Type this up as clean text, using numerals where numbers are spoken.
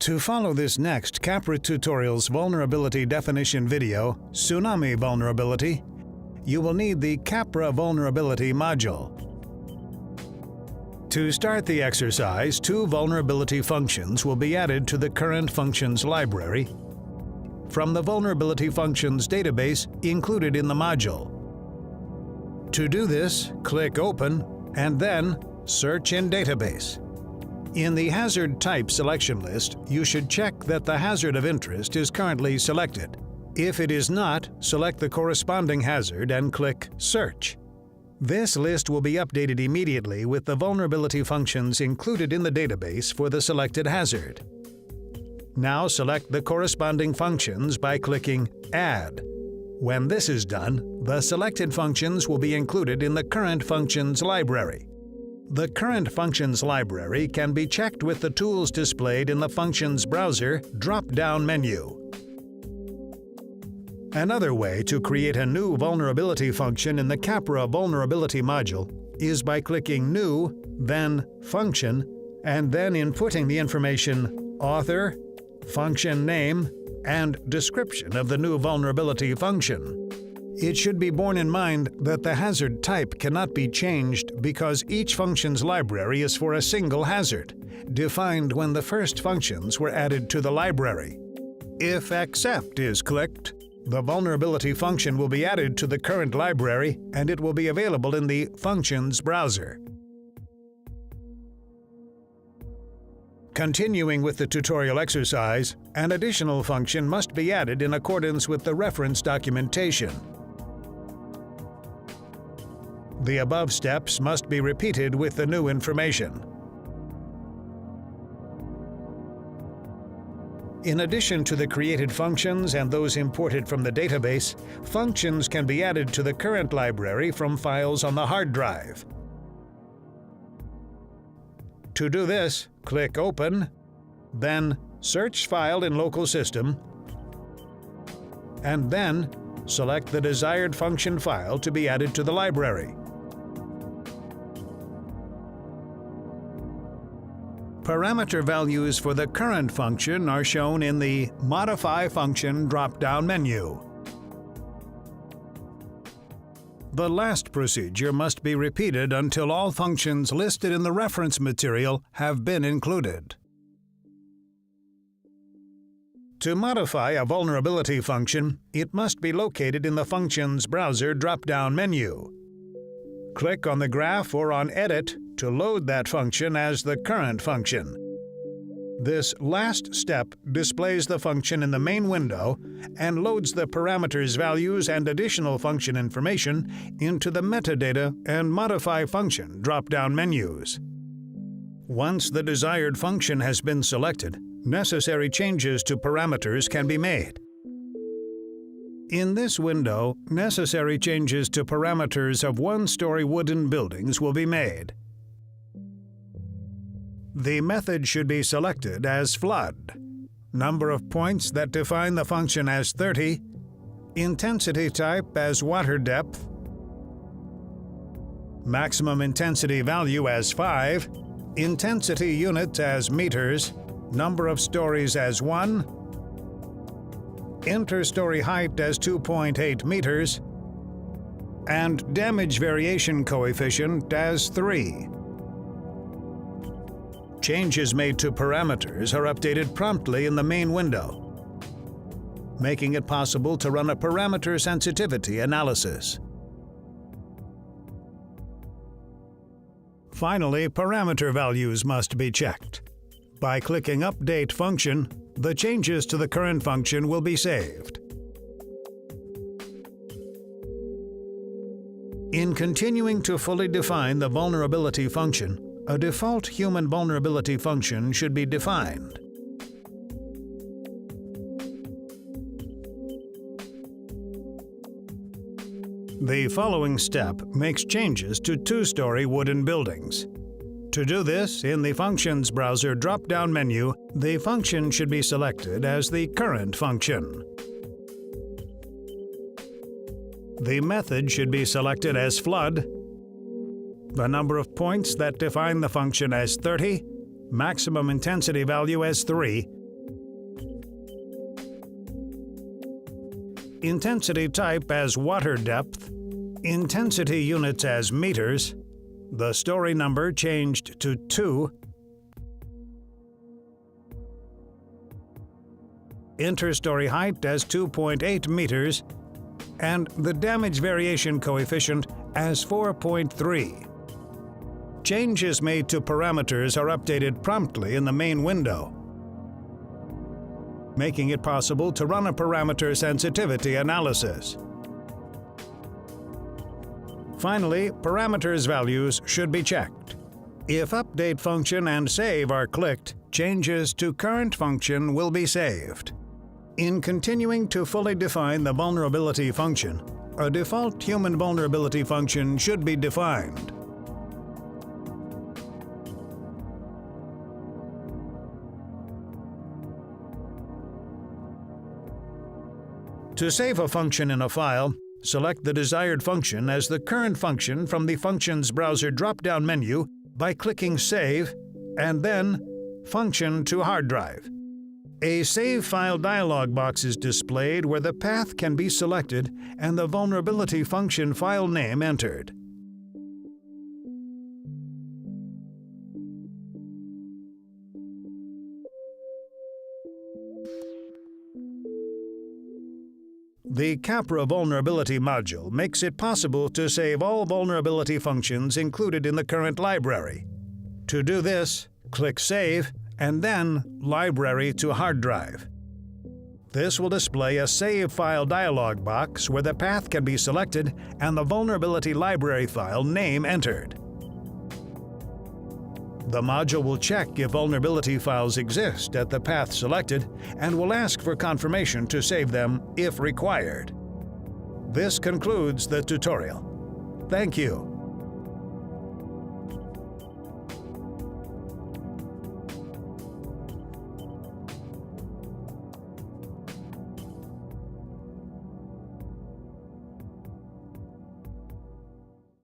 To follow this next Capra Tutorials vulnerability definition video, Tsunami Vulnerability, you will need the Capra Vulnerability module. To start the exercise, 2 vulnerability functions will be added to the current functions library from the vulnerability functions database included in the module. To do this, click Open and then Search in Database. In the hazard type selection list, you should check that the hazard of interest is currently selected. If it is not, select the corresponding hazard and click Search. This list will be updated immediately with the vulnerability functions included in the database for the selected hazard. Now select the corresponding functions by clicking Add. When this is done, the selected functions will be included in the current functions library. The current functions library can be checked with the tools displayed in the Functions Browser drop-down menu. Another way to create a new vulnerability function in the Capra Vulnerability module is by clicking New, then Function, and then inputting the information Author, Function Name, and Description of the new vulnerability function. It should be borne in mind that the hazard type cannot be changed because each functions library is for a single hazard, defined when the first functions were added to the library. If Accept is clicked, the vulnerability function will be added to the current library and it will be available in the Functions Browser. Continuing with the tutorial exercise, an additional function must be added in accordance with the reference documentation. The above steps must be repeated with the new information. In addition to the created functions and those imported from the database, functions can be added to the current library from files on the hard drive. To do this, click Open, then Search File in Local System, and then select the desired function file to be added to the library. Parameter values for the current function are shown in the Modify Function drop-down menu. The last procedure must be repeated until all functions listed in the reference material have been included. To modify a vulnerability function, it must be located in the Functions Browser drop-down menu. Click on the graph or on Edit to load that function as the current function. This last step displays the function in the main window and loads the parameters values and additional function information into the Metadata and Modify Function drop-down menus. Once the desired function has been selected, necessary changes to parameters can be made. In this window, necessary changes to parameters of one-story wooden buildings will be made. The method should be selected as flood, number of points that define the function as 30, intensity type as water depth, maximum intensity value as 5, intensity unit as meters, number of stories as 1, inter-story height as 2.8 meters, and damage variation coefficient as 3. Changes made to parameters are updated promptly in the main window, making it possible to run a parameter sensitivity analysis. Finally, parameter values must be checked. By clicking Update Function, the changes to the current function will be saved. In continuing to fully define the vulnerability function, a default human vulnerability function should be defined. The following step makes changes to two-story wooden buildings. To do this, in the Functions browser drop-down menu, the function should be selected as the current function. The method should be selected as flood, the number of points that define the function as 30, maximum intensity value as 3, intensity type as water depth, intensity units as meters, the story number changed to 2, interstory height as 2.8 meters, and the damage variation coefficient as 4.3. Changes made to parameters are updated promptly in the main window, making it possible to run a parameter sensitivity analysis. Finally, parameters values should be checked. If Update function and Save are clicked, changes to current function will be saved. In continuing to fully define the vulnerability function, a default human vulnerability function should be defined. To save a function in a file, select the desired function as the current function from the Functions browser drop-down menu by clicking Save and then Function to Hard Drive. A Save File dialog box is displayed where the path can be selected and the vulnerability function file name entered. The Capra Vulnerability module makes it possible to save all vulnerability functions included in the current library. To do this, click Save and then Library to Hard Drive. This will display a Save File dialog box where the path can be selected and the vulnerability library file name entered. The module will check if vulnerability files exist at the path selected and will ask for confirmation to save them if required. This concludes the tutorial. Thank you.